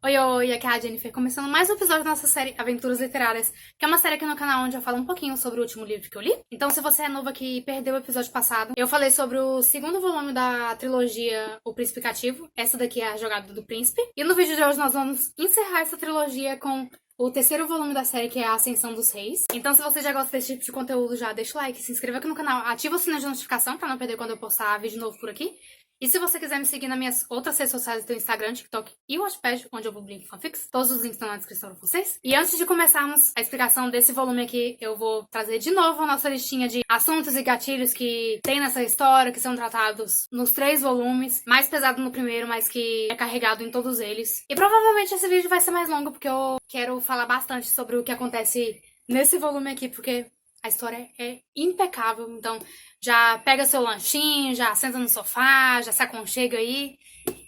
Oi, oi, aqui é a Jennifer, começando mais um episódio da nossa série Aventuras Literárias, que é uma série aqui no canal onde eu falo um pouquinho sobre o último livro que eu li. Então, se você é novo aqui e perdeu o episódio passado, eu falei sobre o segundo volume da trilogia O Príncipe Cativo. Essa daqui é a Jogada do Príncipe. E no vídeo de hoje nós vamos encerrar essa trilogia com o terceiro volume da série, que é a Ascensão dos Reis. Então, se você já gosta desse tipo de conteúdo, já deixa o like, se inscreva aqui no canal, ativa o sininho de notificação pra não perder quando eu postar vídeo novo por aqui. E se você quiser me seguir nas minhas outras redes sociais, do Instagram, TikTok e Wattpad, onde eu publico fanfics, todos os links estão na descrição pra vocês. E antes de começarmos a explicação desse volume aqui, eu vou trazer de novo a nossa listinha de assuntos e gatilhos que tem nessa história, que são tratados nos 3 volumes, mais pesado no primeiro, mas que é carregado em todos eles. E provavelmente esse vídeo vai ser mais longo, porque eu quero falar bastante sobre o que acontece nesse volume aqui, porque a história é impecável, então já pega seu lanchinho, já senta no sofá, já se aconchega aí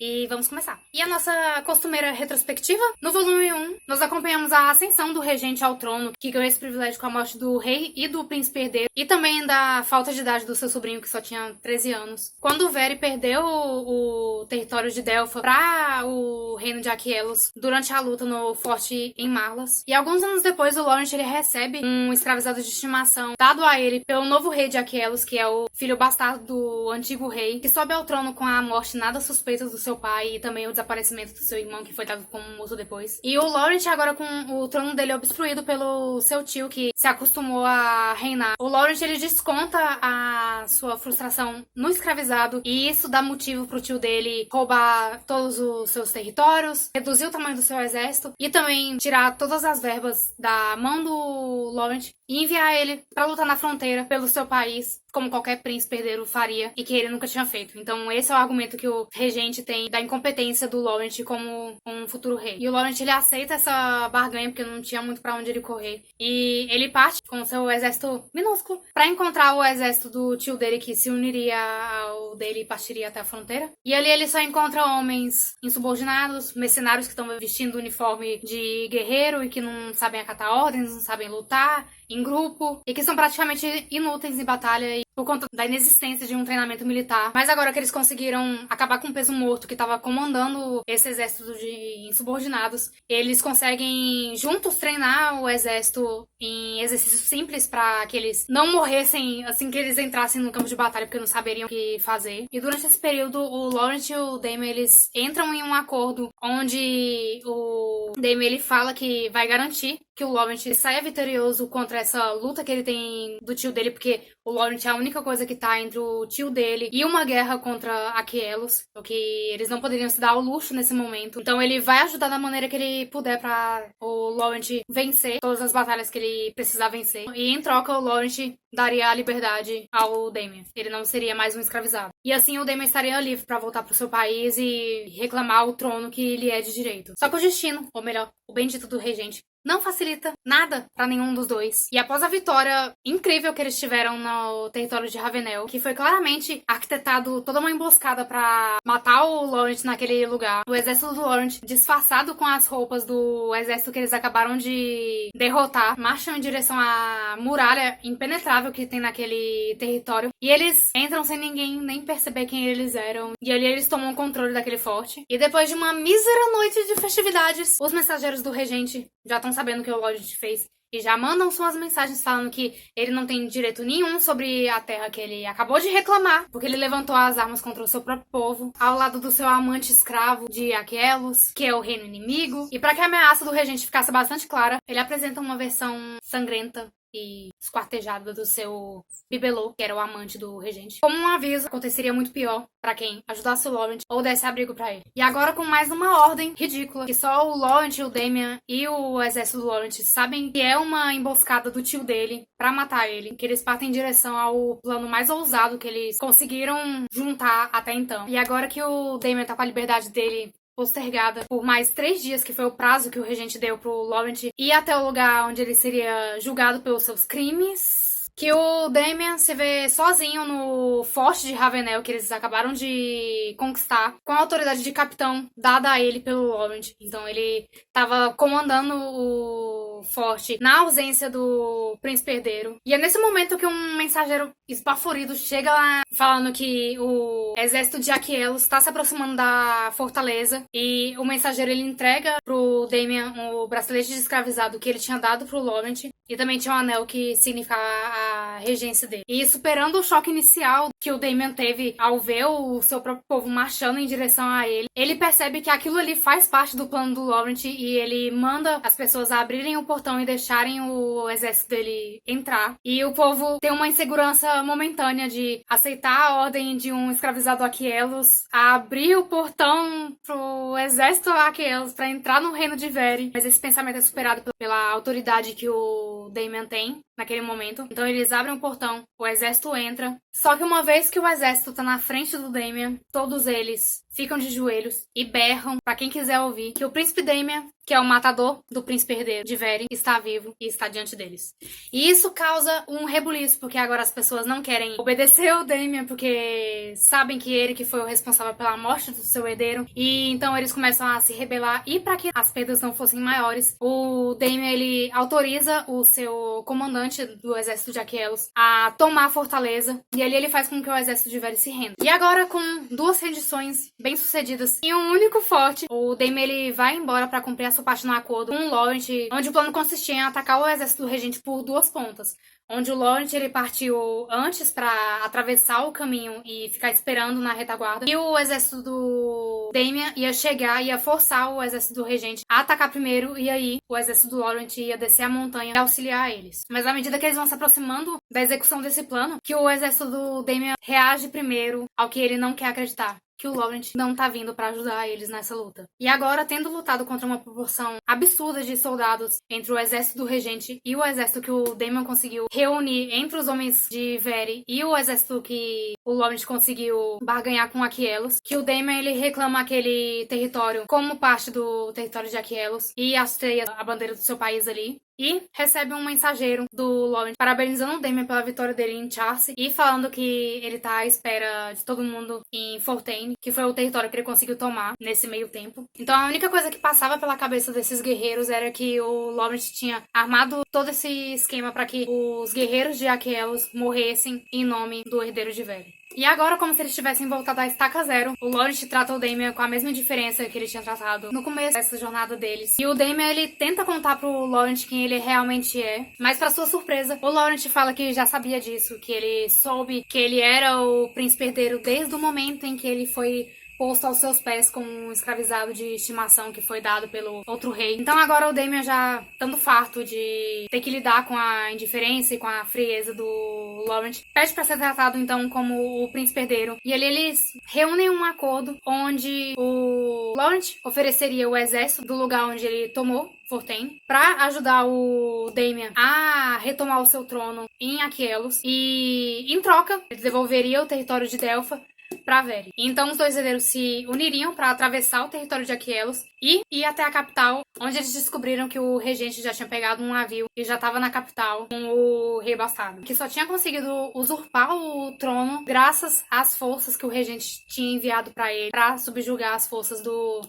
e vamos começar. E a nossa costumeira retrospectiva? No volume 1, nós acompanhamos a ascensão do regente ao trono, que ganhou esse privilégio com a morte do rei e do príncipe herdeiro, e também da falta de idade do seu sobrinho, que só tinha 13 anos. Quando o Veri perdeu o território de Delpha para o reino de Aquelos durante a luta no forte em Marlas. E alguns anos depois, o Laurent ele recebe um escravizado de estimação dado a ele pelo novo rei de Aquelos, que é o filho bastardo do antigo rei, que sobe ao trono com a morte nada suspeita do seu pai e também o desaparecimento do seu irmão, que foi dado como morto depois. E o Laurent agora com o trono dele obstruído pelo seu tio, que se acostumou a reinar. O Laurent ele desconta a sua frustração no escravizado, e isso dá motivo pro tio dele roubar todos os seus territórios, reduzir o tamanho do seu exército e também tirar todas as verbas da mão do Laurent e enviar ele pra lutar na fronteira pelo seu país, como qualquer príncipe herdeiro faria e que ele nunca tinha feito. Então esse é o argumento que o regente tem da incompetência do Laurent como um futuro rei. E o Laurent ele aceita essa barganha porque não tinha muito pra onde ele correr. E ele parte com o seu exército minúsculo pra encontrar o exército do tio dele, que se uniria ao dele e partiria até a fronteira. E ali ele só encontra homens insubordinados, mercenários que estão vestindo o uniforme de guerreiro e que não sabem acatar ordens, não sabem lutar em grupo e que são praticamente inúteis em batalha por conta da inexistência de um treinamento militar. Mas agora que eles conseguiram acabar com o peso morto que estava comandando esse exército de insubordinados, eles conseguem juntos treinar o exército em exercícios simples para que eles não morressem assim que eles entrassem no campo de batalha, porque não saberiam o que fazer. E durante esse período, o Laurent e o Daemon, eles entram em um acordo onde o Daemon ele fala que vai garantir que o Laurent saia vitorioso contra essa luta que ele tem do tio dele, porque o Laurent é a única coisa que tá entre o tio dele e uma guerra contra Aquelos, o que eles não poderiam se dar ao luxo nesse momento. Então ele vai ajudar da maneira que ele puder pra o Laurent vencer todas as batalhas que ele precisar vencer. E em troca, o Laurent daria a liberdade ao Daemon. Ele não seria mais um escravizado. E assim o Daemon estaria livre pra voltar pro seu país e reclamar o trono que lhe é de direito. Só que o destino, ou melhor, o bendito do regente, não facilita nada pra nenhum dos dois. E após a vitória incrível que eles tiveram no território de Ravenel, que foi claramente arquitetado toda uma emboscada pra matar o Laurent naquele lugar, o exército do Laurent, disfarçado com as roupas do exército que eles acabaram de derrotar, marcham em direção à muralha impenetrável que tem naquele território. E eles entram sem ninguém nem perceber quem eles eram. E ali eles tomam o controle daquele forte. E depois de uma mísera noite de festividades, os mensageiros do regente já estão sabendo o que o Laurent fez e já mandam suas mensagens falando que ele não tem direito nenhum sobre a terra que ele acabou de reclamar, porque ele levantou as armas contra o seu próprio povo, ao lado do seu amante escravo de Aquelos, que é o reino inimigo. E para que a ameaça do regente ficasse bastante clara, ele apresenta uma versão sangrenta e esquartejada do seu bibelô, que era o amante do regente, como um aviso que aconteceria muito pior pra quem ajudasse o Laurent ou desse abrigo pra ele. E agora com mais uma ordem ridícula, que só o Laurent, o Daemon e o exército do Laurent sabem que é uma emboscada do tio dele pra matar ele, que eles partem em direção ao plano mais ousado que eles conseguiram juntar até então. E agora que o Daemon tá com a liberdade dele postergada por mais 3 dias, que foi o prazo que o regente deu pro Laurent ir até o lugar onde ele seria julgado pelos seus crimes, que o Damian se vê sozinho no forte de Ravenel, que eles acabaram de conquistar, com a autoridade de capitão dada a ele pelo Laurent. Então ele estava comandando o forte na ausência do príncipe herdeiro. E é nesse momento que um mensageiro esbaforido chega lá falando que o exército de Aquielos está se aproximando da fortaleza, e o mensageiro ele entrega pro Damian o bracelete de escravizado que ele tinha dado pro Laurent, e também tinha um anel que significava a regência dele. E superando o choque inicial que o Damian teve ao ver o seu próprio povo marchando em direção a ele, ele percebe que aquilo ali faz parte do plano do Laurent, e ele manda as pessoas abrirem o portão e deixarem o exército dele entrar. E o povo tem uma insegurança momentânea de aceitar a ordem de um escravizado Aquielos a abrir o portão pro exército Aquielos para entrar no reino de Vere. Mas esse pensamento é superado pela autoridade que o Damian tem naquele momento. Então eles abrem o portão, o exército entra. Só que uma vez que o exército tá na frente do Damian, todos eles ficam de joelhos e berram, pra quem quiser ouvir, que o príncipe Damian, que é o matador do príncipe herdeiro de Vere, está vivo e está diante deles. E isso causa um rebuliço, porque agora as pessoas não querem obedecer ao Damian, porque sabem que ele que foi o responsável pela morte do seu herdeiro, e então eles começam a se rebelar, e para que as perdas não fossem maiores, o Damian ele autoriza o seu comandante do exército de Aquielos a tomar a fortaleza, e ali ele faz com que o exército de Vere se renda. E agora, com 2 rendições bem sucedidas e um único forte, o Damian ele vai embora para cumprir a sua parte no acordo com o Laurent, onde o plano consistia em atacar o exército do regente por 2 pontas. Onde o Laurent ele partiu antes para atravessar o caminho e ficar esperando na retaguarda. E o exército do Damian ia chegar, ia forçar o exército do regente a atacar primeiro, e aí o exército do Laurent ia descer a montanha e auxiliar eles. Mas à medida que eles vão se aproximando da execução desse plano, que o exército do Damian reage primeiro ao que ele não quer acreditar, que o Laurent não tá vindo pra ajudar eles nessa luta. E agora, tendo lutado contra uma proporção absurda de soldados entre o exército do regente e o exército que o Damian conseguiu reunir entre os homens de Vere e o exército que o Laurent conseguiu barganhar com Aquielos, que o Damian ele reclama aquele território como parte do território de Aquielos e hasteia a bandeira do seu país ali. E recebe um mensageiro do Laurent parabenizando o Damian pela vitória dele em Charce e falando que ele tá à espera de todo mundo em Fortaine, que foi o território que ele conseguiu tomar nesse meio tempo. Então a única coisa que passava pela cabeça desses guerreiros era que o Laurent tinha armado todo esse esquema para que os guerreiros de Aquielos morressem em nome do herdeiro de Vere. E agora, como se eles tivessem voltado à estaca zero, o Laurent trata o Damian com a mesma indiferença que ele tinha tratado no começo dessa jornada deles. E o Damian, ele tenta contar pro Laurent quem ele realmente é, mas pra sua surpresa, o Laurent fala que já sabia disso, que ele soube que ele era o príncipe herdeiro desde o momento em que ele foi posto aos seus pés como um escravizado de estimação que foi dado pelo outro rei. Então agora o Damian, já estando farto de ter que lidar com a indiferença e com a frieza do Laurent, pede para ser tratado então como o príncipe herdeiro. E ali eles reúnem um acordo onde o Laurent ofereceria o exército do lugar onde ele tomou Fortaine para ajudar o Damian a retomar o seu trono em Aquielos, e em troca ele devolveria o território de Delpha para Vere. Então os 2 herdeiros se uniriam para atravessar o território de Aquielos e ir até a capital, onde eles descobriram que o regente já tinha pegado um navio e já estava na capital com o rei bastardo, que só tinha conseguido usurpar o trono graças às forças que o regente tinha enviado para ele para subjugar as forças do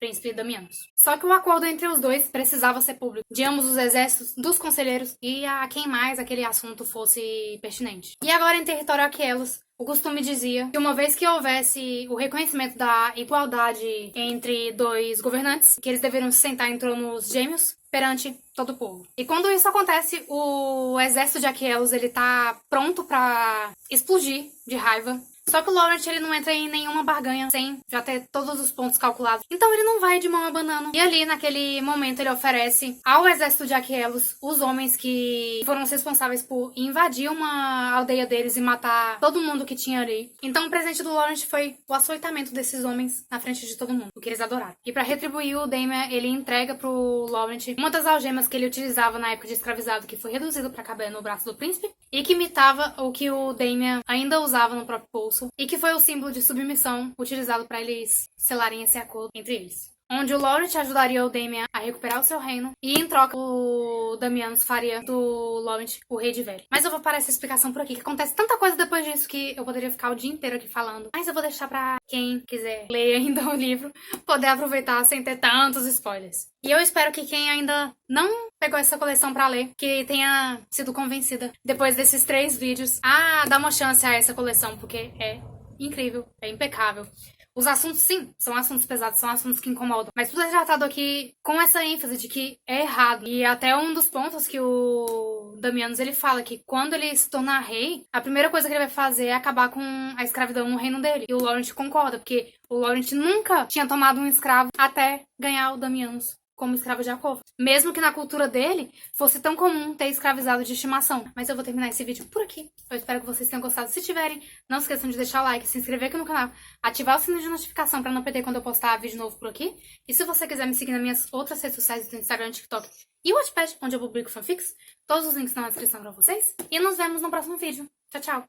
príncipe Damianos. Só que o acordo entre os dois precisava ser público, de ambos os exércitos, dos conselheiros e a quem mais aquele assunto fosse pertinente. E agora, em território Aquielos, o costume dizia que uma vez que houvesse o reconhecimento da igualdade entre 2 governantes, que eles deveriam se sentar em tronos gêmeos perante todo o povo. E quando isso acontece, o exército de Aquielos ele tá pronto para explodir de raiva. Só que o Laurent ele não entra em nenhuma barganha sem já ter todos os pontos calculados. Então ele não vai de mão abanando. E ali, naquele momento, ele oferece ao exército de Aquielos os homens que foram os responsáveis por invadir uma aldeia deles e matar todo mundo que tinha ali. Então o presente do Laurent foi o açoitamento desses homens na frente de todo mundo, o que eles adoraram. E para retribuir, o Damian ele entrega pro Laurent uma das algemas que ele utilizava na época de escravizado, que foi reduzido para caber no braço do príncipe, e que imitava o que o Damian ainda usava no próprio pulso, e que foi o símbolo de submissão utilizado para eles selarem esse acordo entre eles. onde o Laurent ajudaria o Damian a recuperar o seu reino, e em troca o Damianus faria do Laurent o rei de velho. Mas eu vou parar essa explicação por aqui, que acontece tanta coisa depois disso que eu poderia ficar o dia inteiro aqui falando. Mas eu vou deixar pra quem quiser ler ainda o livro poder aproveitar sem ter tantos spoilers. E eu espero que quem ainda não pegou essa coleção pra ler, que tenha sido convencida depois desses 3 vídeos a dar uma chance a essa coleção, porque é incrível, é impecável. Os assuntos, sim, são assuntos pesados, são assuntos que incomodam. Mas tudo é tratado aqui com essa ênfase de que é errado. E até um dos pontos que o Damianus, ele fala que quando ele se tornar rei, a primeira coisa que ele vai fazer é acabar com a escravidão no reino dele. E o Laurent concorda, porque o Laurent nunca tinha tomado um escravo até ganhar o Damianus como escravo de alcova. Mesmo que na cultura dele fosse tão comum ter escravizado de estimação. Mas eu vou terminar esse vídeo por aqui. Eu espero que vocês tenham gostado. Se tiverem, não esqueçam de deixar o like, se inscrever aqui no canal, ativar o sino de notificação pra não perder quando eu postar vídeo novo por aqui. E se você quiser me seguir nas minhas outras redes sociais, do Instagram, TikTok e o Wattpad, onde eu publico fanfics, todos os links estão na descrição pra vocês. E nos vemos no próximo vídeo. Tchau, tchau!